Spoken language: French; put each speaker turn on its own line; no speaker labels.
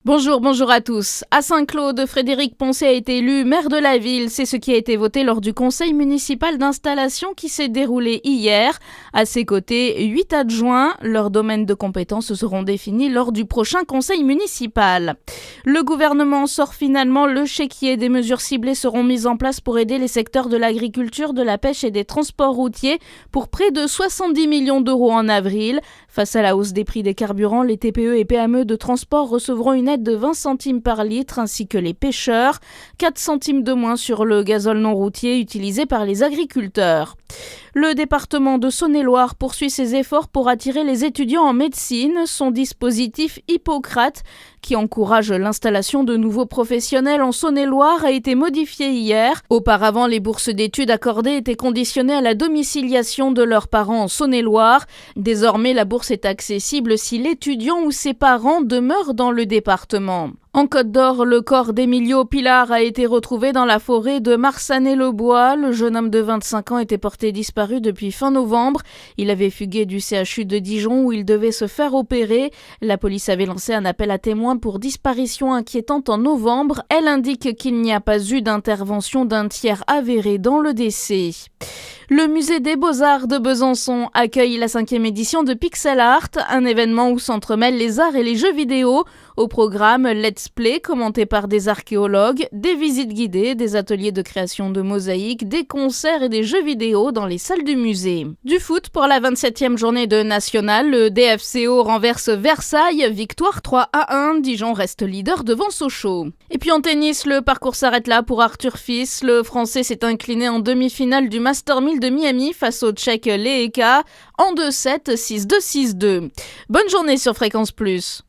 Bonjour à tous. À Saint-Claude, Frédéric Poncet a été élu maire de la ville. C'est ce qui a été voté lors du conseil municipal d'installation qui s'est déroulé hier. À ses côtés, 8 adjoints. Leurs domaines de compétences seront définis lors du prochain conseil municipal. Le gouvernement sort finalement le chéquier. Des mesures ciblées seront mises en place pour aider les secteurs de l'agriculture, de la pêche et des transports routiers pour près de 70 millions d'euros en avril. Face à la hausse des prix des carburants, les TPE et PME de transport recevront une aide de 20 centimes par litre ainsi que les pêcheurs, 4 centimes de moins sur le gazole non routier utilisé par les agriculteurs. Le département de Saône-et-Loire poursuit ses efforts pour attirer les étudiants en médecine. Son dispositif Hippocrate, qui encourage l'installation de nouveaux professionnels en Saône-et-Loire, a été modifié hier. Auparavant, les bourses d'études accordées étaient conditionnées à la domiciliation de leurs parents en Saône-et-Loire. Désormais, la bourse est accessible si l'étudiant ou ses parents demeurent dans le département. En Côte d'Or, le corps d'Emilio Pilar a été retrouvé dans la forêt de Marsanet-le-Bois. Le jeune homme de 25 ans était porté disparu depuis fin novembre. Il avait fugué du CHU de Dijon où il devait se faire opérer. La police avait lancé un appel à témoins pour disparition inquiétante en novembre. Elle indique qu'il n'y a pas eu d'intervention d'un tiers avéré dans le décès. Le musée des Beaux-Arts de Besançon accueille la 5e édition de Pixel Art, un événement où s'entremêlent les arts et les jeux vidéo. Au programme, Let's Play, commenté par des archéologues, des visites guidées, des ateliers de création de mosaïques, des concerts et des jeux vidéo dans les salles du musée. Du foot pour la 27e journée de National, le DFCO renverse Versailles, victoire 3-1, Dijon reste leader devant Sochaux. Et puis en tennis, le parcours s'arrête là pour Arthur Fils. Le Français s'est incliné en demi-finale du Master 1000 de Miami face au Tchèque Leheka en 2-7, 6-2, 6-2. Bonne journée sur Fréquence Plus.